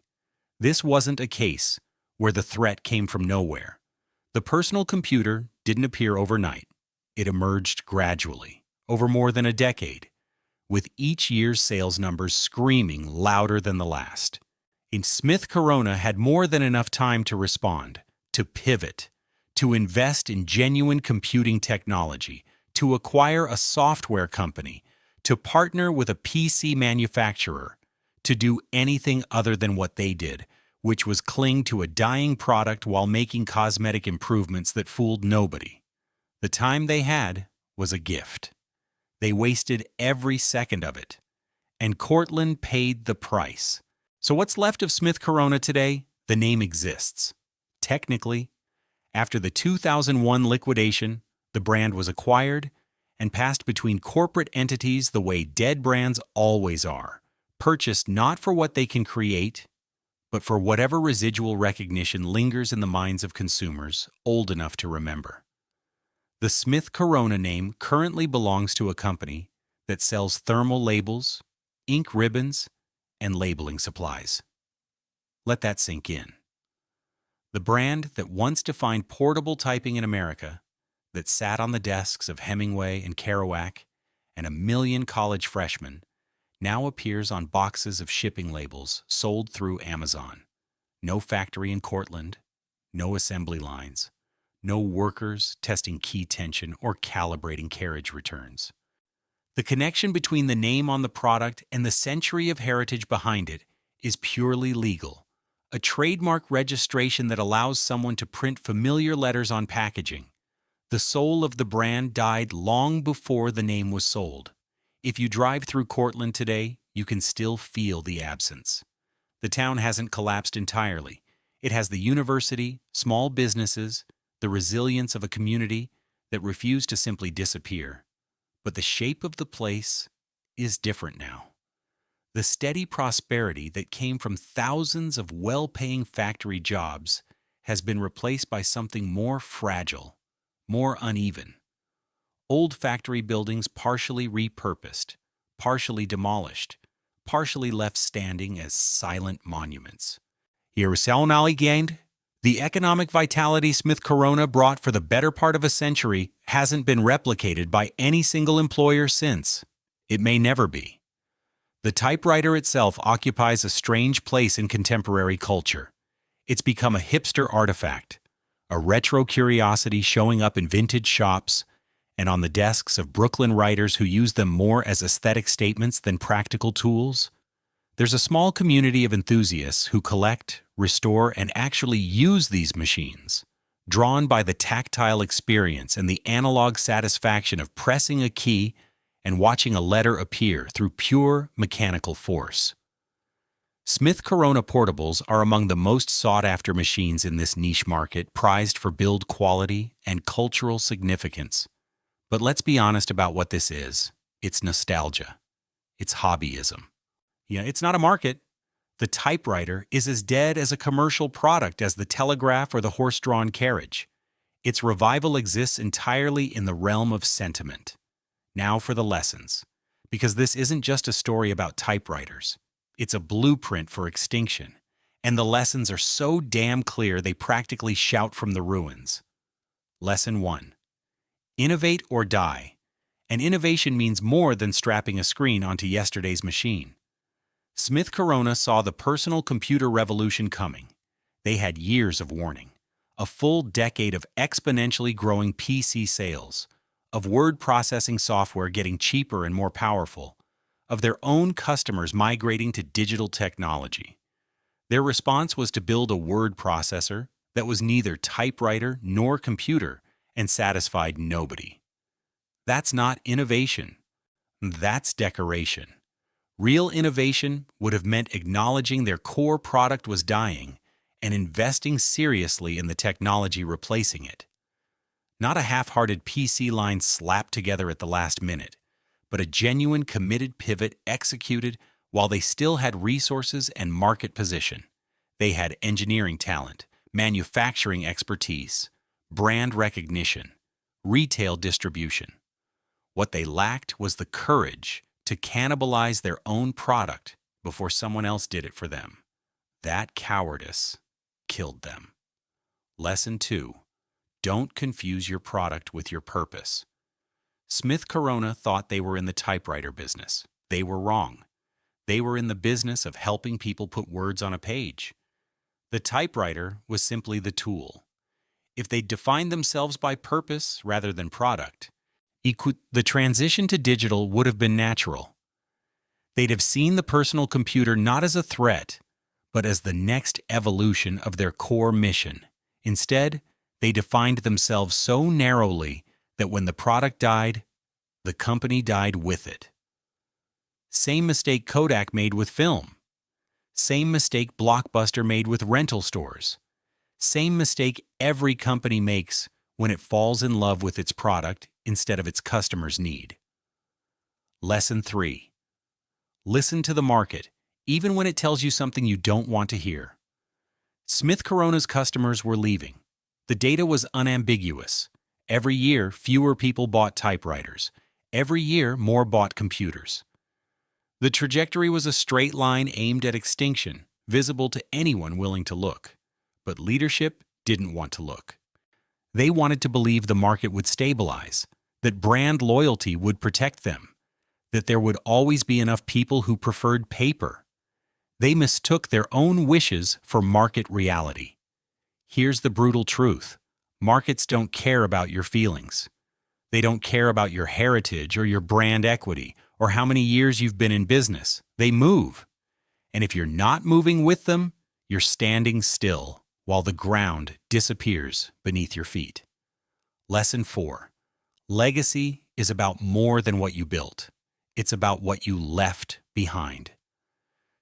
This wasn't a case where the threat came from nowhere. The personal computer didn't appear overnight. It emerged gradually, over more than a decade, with each year's sales numbers screaming louder than the last. And Smith Corona had more than enough time to respond, to pivot, to invest in genuine computing technology, to acquire a software company, to partner with a PC manufacturer, to do anything other than what they did, which was cling to a dying product while making cosmetic improvements that fooled nobody. The time they had was a gift. They wasted every second of it. And Cortland paid the price. So what's left of Smith Corona today? The name exists. Technically, after the 2001 liquidation, the brand was acquired and passed between corporate entities the way dead brands always are, purchased not for what they can create, but for whatever residual recognition lingers in the minds of consumers old enough to remember. The Smith Corona name currently belongs to a company that sells thermal labels, ink ribbons, and labeling supplies. Let that sink in. The brand that once defined portable typing in America, that sat on the desks of Hemingway and Kerouac and a million college freshmen, now appears on boxes of shipping labels sold through Amazon. No factory in Cortland, no assembly lines, no workers testing key tension or calibrating carriage returns. The connection between the name on the product and the century of heritage behind it is purely legal, a trademark registration that allows someone to print familiar letters on packaging. The soul of the brand died long before the name was sold. If you drive through Cortland today, you can still feel the absence. The town hasn't collapsed entirely. It has the university, small businesses, the resilience of a community that refuse to simply disappear. But the shape of the place is different now. The steady prosperity that came from thousands of well-paying factory jobs has been replaced by something more fragile, more uneven. Old factory buildings partially repurposed, partially demolished, partially left standing as silent monuments. The economic vitality Smith Corona brought for the better part of a century hasn't been replicated by any single employer since. It may never be. The typewriter itself occupies a strange place in contemporary culture. It's become a hipster artifact, a retro curiosity showing up in vintage shops and on the desks of Brooklyn writers who use them more as aesthetic statements than practical tools. There's a small community of enthusiasts who collect, restore, and actually use these machines, drawn by the tactile experience and the analog satisfaction of pressing a key and watching a letter appear through pure mechanical force. Smith Corona portables are among the most sought-after machines in this niche market, prized for build quality and cultural significance. But let's be honest about what this is. It's nostalgia. It's hobbyism. It's not a market. The typewriter is as dead as a commercial product as the telegraph or the horse-drawn carriage. Its revival exists entirely in the realm of sentiment. Now for the lessons, because this isn't just a story about typewriters. It's a blueprint for extinction, and the lessons are so damn clear they practically shout from the ruins. Lesson 1. Innovate or die. And innovation means more than strapping a screen onto yesterday's machine. Smith Corona saw the personal computer revolution coming. They had years of warning, a full decade of exponentially growing PC sales, of word processing software getting cheaper and more powerful, of their own customers migrating to digital technology. Their response was to build a word processor that was neither typewriter nor computer and satisfied nobody. That's not innovation. That's decoration. Real innovation would have meant acknowledging their core product was dying and investing seriously in the technology replacing it. Not a half-hearted PC line slapped together at the last minute, but a genuine committed pivot executed while they still had resources and market position. They had engineering talent, manufacturing expertise, brand recognition, retail distribution. What they lacked was the courage to cannibalize their own product before someone else did it for them. That cowardice killed them. Lesson 2. Don't confuse your product with your purpose. Smith Corona thought they were in the typewriter business. They were wrong. They were in the business of helping people put words on a page. The typewriter was simply the tool. If they defined themselves by purpose rather than product, the transition to digital would have been natural. They'd have seen the personal computer not as a threat, but as the next evolution of their core mission. Instead, they defined themselves so narrowly that when the product died, the company died with it. Same mistake Kodak made with film. Same mistake Blockbuster made with rental stores. Same mistake every company makes when it falls in love with its product instead of its customer's need. Lesson 3. Listen to the market, even when it tells you something you don't want to hear. Smith Corona's customers were leaving. The data was unambiguous. Every year, fewer people bought typewriters. Every year, more bought computers. The trajectory was a straight line aimed at extinction, visible to anyone willing to look. But leadership didn't want to look. They wanted to believe the market would stabilize, that brand loyalty would protect them, that there would always be enough people who preferred paper. They mistook their own wishes for market reality. Here's the brutal truth. Markets don't care about your feelings. They don't care about your heritage or your brand equity or how many years you've been in business. They move. And if you're not moving with them, you're standing still while the ground disappears beneath your feet. Lesson 4. Legacy is about more than what you built. It's about what you left behind.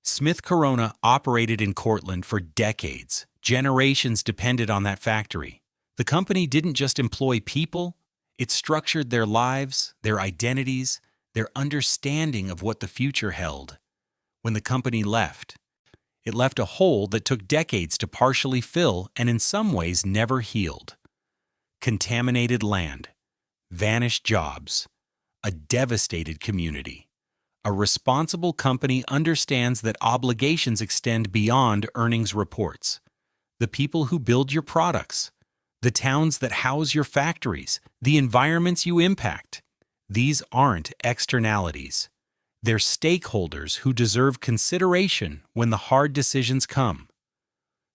Smith Corona operated in Cortland for decades. Generations depended on that factory. The company didn't just employ people, it structured their lives, their identities, their understanding of what the future held. When the company left, it left a hole that took decades to partially fill and in some ways never healed. Contaminated land, vanished jobs, a devastated community. A responsible company understands that obligations extend beyond earnings reports. The people who build your products, the towns that house your factories, the environments you impact. These aren't externalities. They're stakeholders who deserve consideration when the hard decisions come.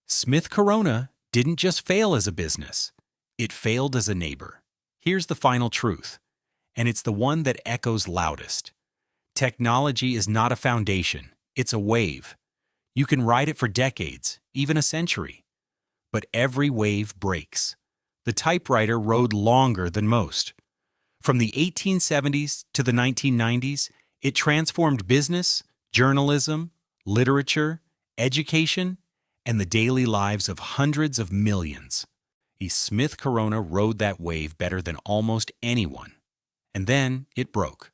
Smith Corona didn't just fail as a business. It failed as a neighbor. Here's the final truth, and it's the one that echoes loudest. Technology is not a foundation, it's a wave. You can ride it for decades, even a century. But every wave breaks. The typewriter rode longer than most. From the 1870s to the 1990s, it transformed business, journalism, literature, education, and the daily lives of hundreds of millions. Smith Corona rode that wave better than almost anyone. And then it broke.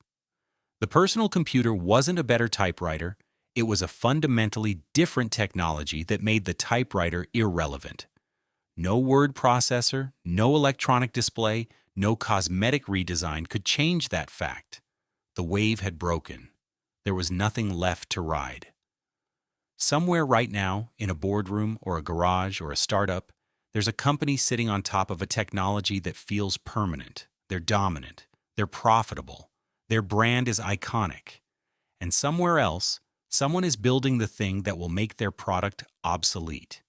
The personal computer wasn't a better typewriter, it was a fundamentally different technology that made the typewriter irrelevant. No word processor, no electronic display, no cosmetic redesign could change that fact. The wave had broken. There was nothing left to ride. Somewhere right now, in a boardroom or a garage or a startup, there's a company sitting on top of a technology that feels permanent. They're dominant. They're profitable. Their brand is iconic. And somewhere else, someone is building the thing that will make their product obsolete.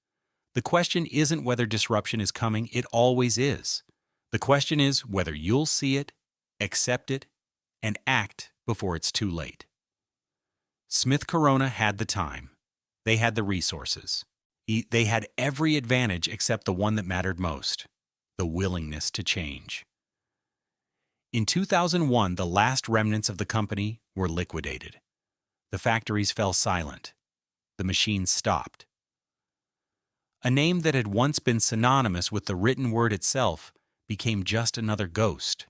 The question isn't whether disruption is coming, it always is. The question is whether you'll see it, accept it, and act before it's too late. Smith Corona had the time. They had the resources. They had every advantage except the one that mattered most, the willingness to change. In 2001, the last remnants of the company were liquidated. The factories fell silent. The machines stopped. A name that had once been synonymous with the written word itself became just another ghost,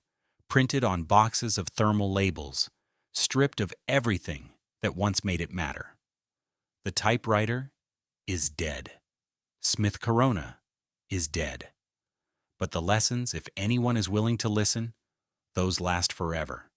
printed on boxes of thermal labels, stripped of everything that once made it matter. The typewriter is dead. Smith Corona is dead. But the lessons, if anyone is willing to listen, those last forever.